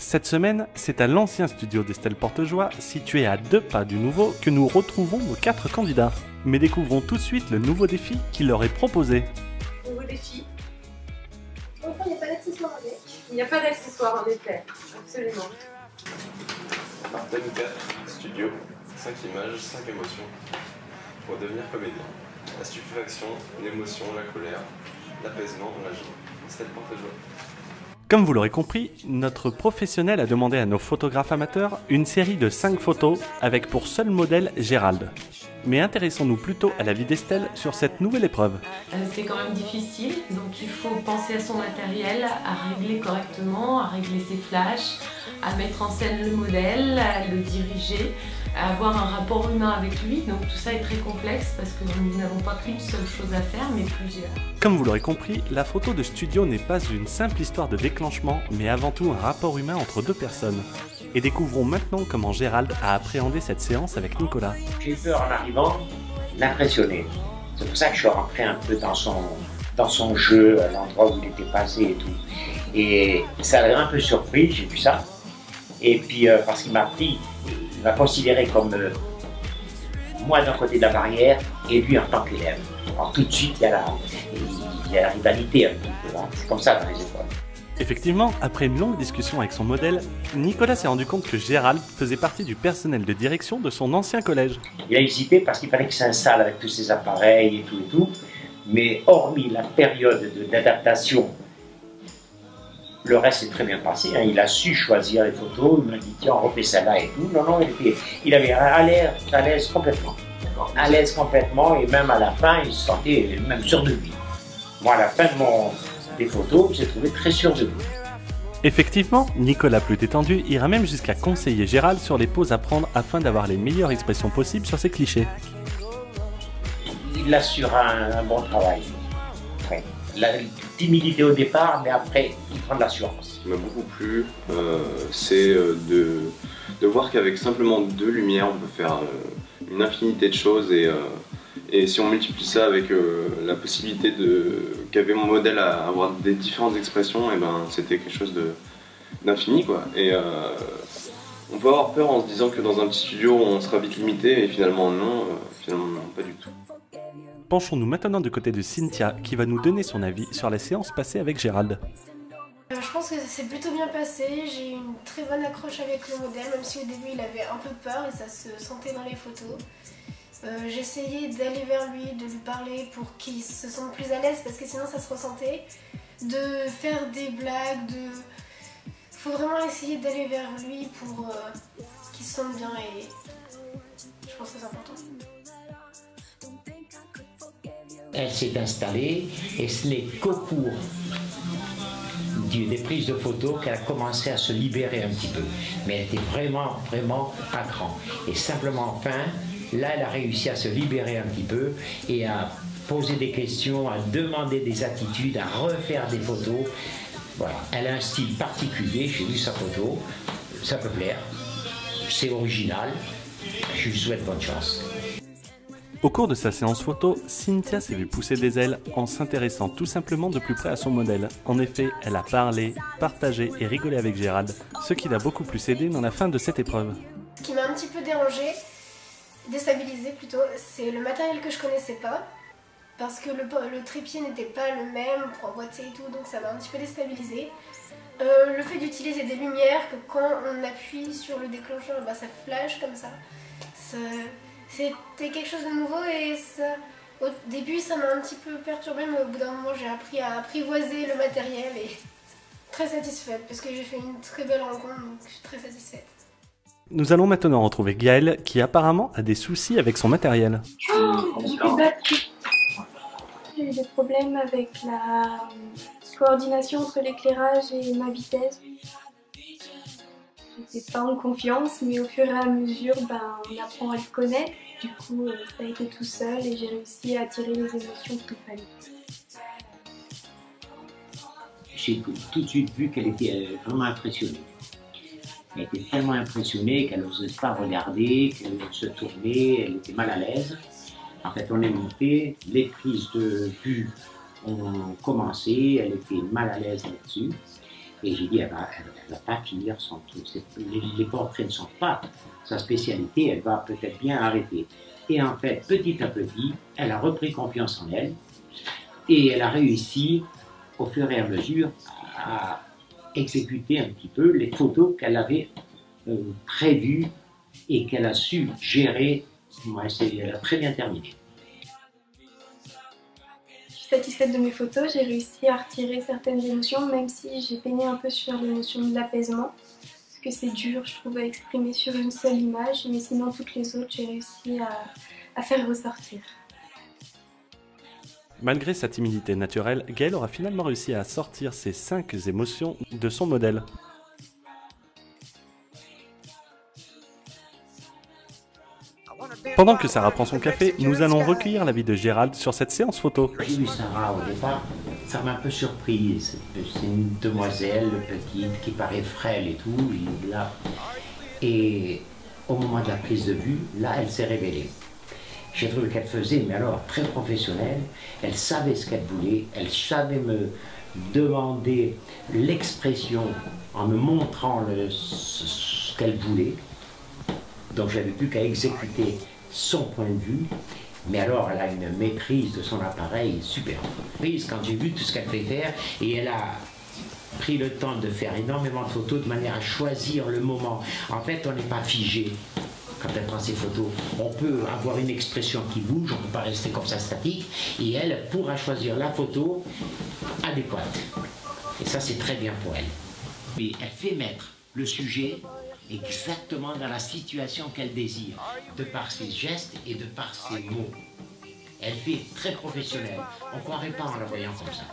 Cette semaine, c'est à l'ancien studio d'Estelle Portejoie, situé à 2 pas du nouveau, que nous retrouvons nos 4 candidats. Mais découvrons tout de suite le nouveau défi qui leur est proposé. Nouveau défi. Enfin, il n'y a pas d'accessoires avec. Il n'y a pas d'accessoires en effet, absolument. Thème 4, studio, 5 images, 5 émotions. Pour devenir comédien. La stupéfaction, l'émotion, la colère, l'apaisement, la joie. Estelle Portejoie. Comme vous l'aurez compris, notre professionnel a demandé à nos photographes amateurs une série de 5 photos avec pour seul modèle Gérald. Mais intéressons-nous plutôt à la vie d'Estelle sur cette nouvelle épreuve. C'est quand même difficile, donc il faut penser à son matériel, à régler correctement, à régler ses flashs, à mettre en scène le modèle, à le diriger, à avoir un rapport humain avec lui. Donc tout ça est très complexe parce que nous n'avons pas qu'une seule chose à faire, mais plusieurs. Comme vous l'aurez compris, la photo de studio n'est pas une simple histoire de déclenchement, mais avant tout un rapport humain entre deux personnes. Et découvrons maintenant comment Gérald a appréhendé cette séance avec Nicolas. J'ai eu peur en arrivant d'impressionner. C'est pour ça que je suis rentré un peu dans son jeu, à l'endroit où il était passé et tout. Et ça m'a un peu surpris, j'ai vu ça. Et puis parce qu'il m'a pris, il m'a considéré comme moi d'un côté de la barrière et lui en tant qu'élève. Alors tout de suite, il y a la rivalité un petit peu. Hein. C'est comme ça dans les écoles. Effectivement, après une longue discussion avec son modèle, Nicolas s'est rendu compte que Gérald faisait partie du personnel de direction de son ancien collège. Il a hésité parce qu'il fallait qu'il s'installe avec tous ses appareils et tout. Mais hormis la période d'adaptation, le reste s'est très bien passé. Hein. Il a su choisir les photos, il m'a dit tiens, on refait celle-là et tout. Non, il avait à l'aise complètement. À l'aise complètement et même à la fin, il se sentait même sûr de lui. Moi, à la fin des photos, j'ai trouvé très sûr de lui. Effectivement, Nicolas plus détendu ira même jusqu'à conseiller Gérald sur les poses à prendre afin d'avoir les meilleures expressions possibles sur ses clichés. Il assure un bon travail. Ouais. La timidité au départ, mais après, il prend de l'assurance. Ce qui m'a beaucoup plu, c'est de voir qu'avec simplement 2 lumières, on peut faire une infinité de choses et si on multiplie ça avec la possibilité qu'avait mon modèle à avoir des différentes expressions, et ben c'était quelque chose d'infini quoi. Et on peut avoir peur en se disant que dans un petit studio on sera vite limité et finalement non, pas du tout. Penchons-nous maintenant du côté de Cynthia qui va nous donner son avis sur la séance passée avec Gérald. Je pense que ça s'est plutôt bien passé, j'ai eu une très bonne accroche avec le modèle, même si au début il avait un peu peur et ça se sentait dans les photos. J'ai essayé d'aller vers lui, de lui parler pour qu'il se sente plus à l'aise parce que sinon ça se ressentait. De faire des blagues, faut vraiment essayer d'aller vers lui pour qu'il se sente bien et je pense que c'est important. Elle s'est installée et ce n'est qu'au cours des prises de photos qu'elle a commencé à se libérer un petit peu. Mais elle était vraiment pas grand. Et simplement enfin, là elle a réussi à se libérer un petit peu et à poser des questions, à demander des attitudes, à refaire des photos. Voilà. Elle a un style particulier, j'ai vu sa photo, ça peut plaire, c'est original, je lui souhaite bonne chance. Au cours de sa séance photo, Cynthia s'est vue pousser des ailes en s'intéressant tout simplement de plus près à son modèle. En effet, elle a parlé, partagé et rigolé avec Gérald, ce qui l'a beaucoup plus aidé dans la fin de cette épreuve. Ce qui m'a un petit peu dérangé, déstabilisé plutôt, c'est le matériel que je connaissais pas. Parce que le trépied n'était pas le même pour emboîter et tout, donc ça m'a un petit peu déstabilisé. Le fait d'utiliser des lumières, que quand on appuie sur le déclencheur, bah ça flash comme ça. C'était quelque chose de nouveau et au début ça m'a un petit peu perturbée, mais au bout d'un moment j'ai appris à apprivoiser le matériel et très satisfaite parce que j'ai fait une très belle rencontre, donc je suis très satisfaite. Nous allons maintenant retrouver Gaëlle qui apparemment a des soucis avec son matériel. J'ai eu des problèmes avec la coordination entre l'éclairage et ma vitesse. J'étais pas en confiance, mais au fur et à mesure, on apprend à le connaître. Du coup, ça a été tout seul et j'ai réussi à tirer les émotions qu'il fallait. J'ai tout de suite vu qu'elle était vraiment impressionnée. Elle était tellement impressionnée qu'elle n'osait pas regarder, qu'elle se tournait, elle était mal à l'aise. En fait, on est monté, les prises de vue ont commencé, elle était mal à l'aise là-dessus. Et j'ai dit, elle va pas finir son truc. Les portraits ne sont pas sa spécialité, elle va peut-être bien arrêter. Et en fait, petit à petit, elle a repris confiance en elle et elle a réussi, au fur et à mesure, à exécuter un petit peu les photos qu'elle avait prévues et qu'elle a su gérer. Elle a très bien terminé. Je suis satisfaite de mes photos, j'ai réussi à retirer certaines émotions, même si j'ai peiné un peu sur l'émotion de l'apaisement. Parce que c'est dur, je trouve, à exprimer sur une seule image, mais sinon toutes les autres, j'ai réussi à faire ressortir. Malgré sa timidité naturelle, Gaëlle aura finalement réussi à sortir ses 5 émotions de son modèle. Pendant que Sarah prend son café, nous allons recueillir l'avis de Gérald sur cette séance photo. J'ai vu Sarah au départ, ça m'a un peu surprise. C'est une demoiselle petite qui paraît frêle et tout. Et au moment de la prise de vue, là, elle s'est révélée. J'ai trouvé qu'elle faisait, mais alors très professionnelle. Elle savait ce qu'elle voulait, elle savait me demander l'expression en me montrant ce qu'elle voulait. Donc j'avais plus qu'à exécuter son point de vue, mais alors elle a une maîtrise de son appareil super. Quand j'ai vu tout ce qu'elle fait faire, et elle a pris le temps de faire énormément de photos de manière à choisir le moment. En fait, on n'est pas figé quand elle prend ses photos. On peut avoir une expression qui bouge, on ne peut pas rester comme ça statique, et elle pourra choisir la photo adéquate. Et ça, c'est très bien pour elle. Mais elle fait mettre le sujet exactement dans la situation qu'elle désire, de par ses gestes et de par ses mots. Elle fait très professionnelle. On ne croirait pas en la voyant comme ça.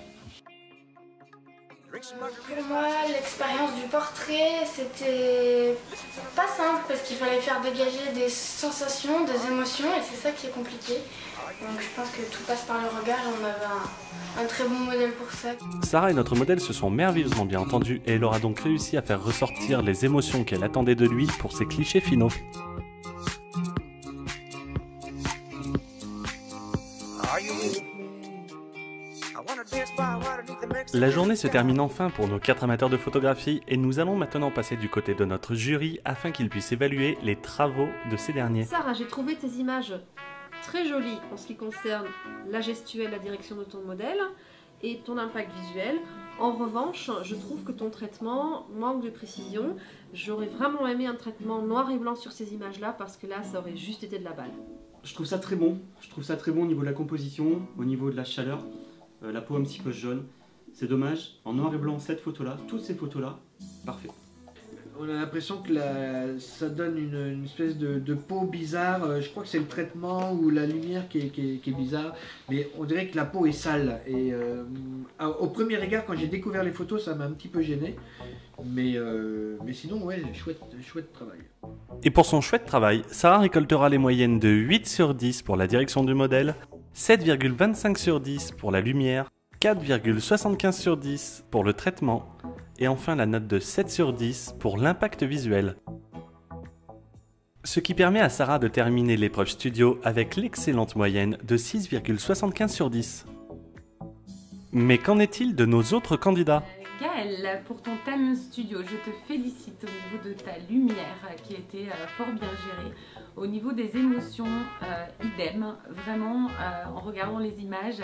Pour moi, l'expérience du portrait, c'était pas simple parce qu'il fallait faire dégager des sensations, des émotions, et c'est ça qui est compliqué. Donc je pense que tout passe par le regard et on avait un très bon modèle pour ça. Sarah et notre modèle se sont merveilleusement bien entendus et elle aura donc réussi à faire ressortir les émotions qu'elle attendait de lui pour ses clichés finaux. La journée se termine enfin pour nos 4 amateurs de photographie et nous allons maintenant passer du côté de notre jury afin qu'ils puissent évaluer les travaux de ces derniers. Sarah, j'ai trouvé tes images très jolies en ce qui concerne la gestuelle, la direction de ton modèle et ton impact visuel. En revanche, je trouve que ton traitement manque de précision. J'aurais vraiment aimé un traitement noir et blanc sur ces images-là parce que là, ça aurait juste été de la balle. Je trouve ça très bon. Je trouve ça très bon au niveau de la composition, au niveau de la chaleur, la peau un petit peu jaune. C'est dommage, en noir et blanc, cette photo-là, toutes ces photos-là, parfait. On a l'impression que ça donne une espèce de peau bizarre. Je crois que c'est le traitement ou la lumière qui est bizarre. Mais on dirait que la peau est sale. Et au premier regard, quand j'ai découvert les photos, ça m'a un petit peu gêné. Mais sinon, ouais, chouette travail. Et pour son chouette travail, Sarah récoltera les moyennes de 8 sur 10 pour la direction du modèle, 7,25 sur 10 pour la lumière, 4,75 sur 10 pour le traitement, et enfin la note de 7 sur 10 pour l'impact visuel. Ce qui permet à Sarah de terminer l'épreuve studio avec l'excellente moyenne de 6,75 sur 10. Mais qu'en est-il de nos autres candidats ? Gaëlle, pour ton thème studio, je te félicite au niveau de ta lumière qui a été fort bien gérée. Au niveau des émotions, idem, vraiment en regardant les images,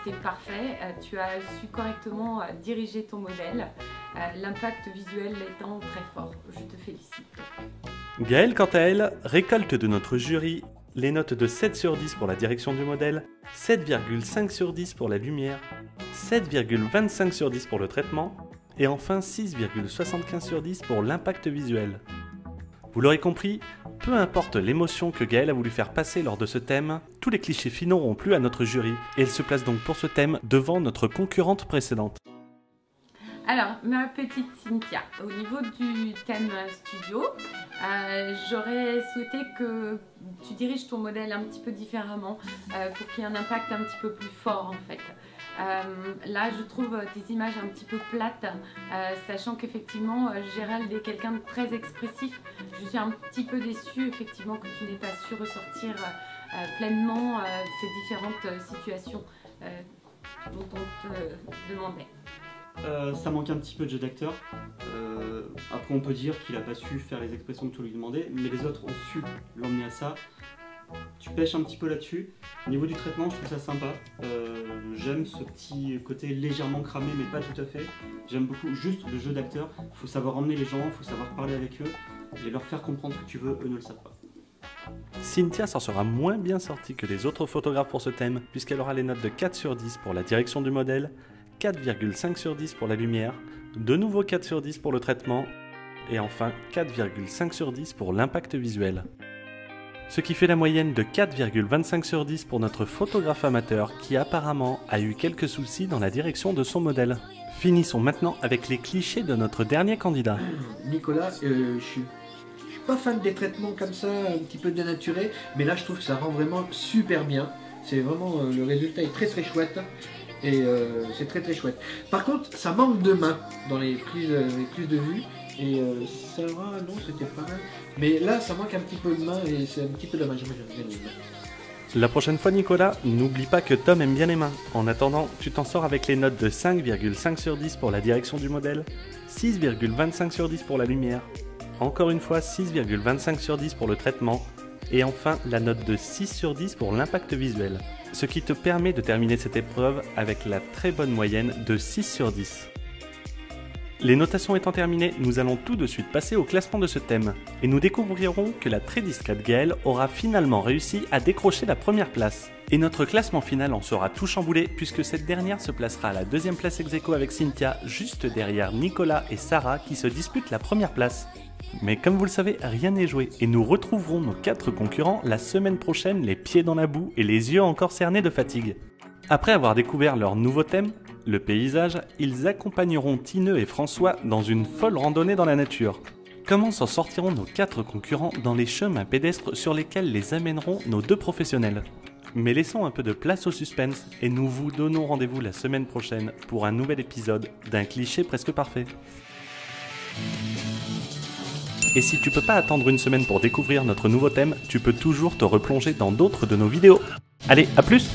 c'est parfait. Tu as su correctement diriger ton modèle, l'impact visuel étant très fort. Je te félicite. Gaëlle, quant à elle, récolte de notre jury les notes de 7 sur 10 pour la direction du modèle, 7,5 sur 10 pour la lumière, 7,25 sur 10 pour le traitement, et enfin 6,75 sur 10 pour l'impact visuel. Vous l'aurez compris, peu importe l'émotion que Gaëlle a voulu faire passer lors de ce thème, tous les clichés finaux n'auront plu à notre jury, et elle se place donc pour ce thème devant notre concurrente précédente. Alors, ma petite Cynthia, au niveau du thème studio, j'aurais souhaité que tu diriges ton modèle un petit peu différemment pour qu'il y ait un impact un petit peu plus fort en fait. Là, je trouve tes images un petit peu plates, sachant qu'effectivement, Gérald est quelqu'un de très expressif. Je suis un petit peu déçue effectivement que tu n'aies pas su ressortir pleinement ces différentes situations dont on te demandait. Ça manque un petit peu de jeu d'acteur. Après on peut dire qu'il n'a pas su faire les expressions que tu lui demandais, mais les autres ont su l'emmener à ça. Tu pêches un petit peu là-dessus. Au niveau du traitement, je trouve ça sympa. J'aime ce petit côté légèrement cramé, mais pas tout à fait. J'aime beaucoup juste le jeu d'acteur. Il faut savoir emmener les gens, il faut savoir parler avec eux et leur faire comprendre ce que tu veux, eux ne le savent pas. Cynthia s'en sera moins bien sortie que les autres photographes pour ce thème, puisqu'elle aura les notes de 4 sur 10 pour la direction du modèle, 4,5 sur 10 pour la lumière, de nouveau 4 sur 10 pour le traitement, et enfin 4,5 sur 10 pour l'impact visuel. Ce qui fait la moyenne de 4,25 sur 10 pour notre photographe amateur qui apparemment a eu quelques soucis dans la direction de son modèle. Finissons maintenant avec les clichés de notre dernier candidat. Nicolas, je suis pas fan des traitements comme ça, un petit peu dénaturés, mais là je trouve que ça rend vraiment super bien. C'est vraiment, le résultat est très très chouette. Et c'est très très chouette. Par contre, ça manque de main dans les prises de vue. Et Sarah, non, c'était pas mal. Mais là, ça manque un petit peu de main et c'est un petit peu dommage. La prochaine fois, Nicolas, n'oublie pas que Tom aime bien les mains. En attendant, tu t'en sors avec les notes de 5,5 sur 10 pour la direction du modèle, 6,25 sur 10 pour la lumière, encore une fois 6,25 sur 10 pour le traitement, et enfin la note de 6 sur 10 pour l'impact visuel. Ce qui te permet de terminer cette épreuve avec la très bonne moyenne de 6 sur 10. Les notations étant terminées, nous allons tout de suite passer au classement de ce thème, et nous découvrirons que la très discrète Gaëlle aura finalement réussi à décrocher la première place. Et notre classement final en sera tout chamboulé, puisque cette dernière se placera à la deuxième place ex-aequo avec Cynthia, juste derrière Nicolas et Sarah qui se disputent la première place. Mais comme vous le savez, rien n'est joué, et nous retrouverons nos 4 concurrents la semaine prochaine les pieds dans la boue et les yeux encore cernés de fatigue. Après avoir découvert leur nouveau thème, le paysage, ils accompagneront Tineux et François dans une folle randonnée dans la nature. Comment s'en sortiront nos 4 concurrents dans les chemins pédestres sur lesquels les amèneront nos 2 professionnels? Mais laissons un peu de place au suspense et nous vous donnons rendez-vous la semaine prochaine pour un nouvel épisode d'un cliché presque parfait. Et si tu peux pas attendre une semaine pour découvrir notre nouveau thème, tu peux toujours te replonger dans d'autres de nos vidéos. Allez, à plus!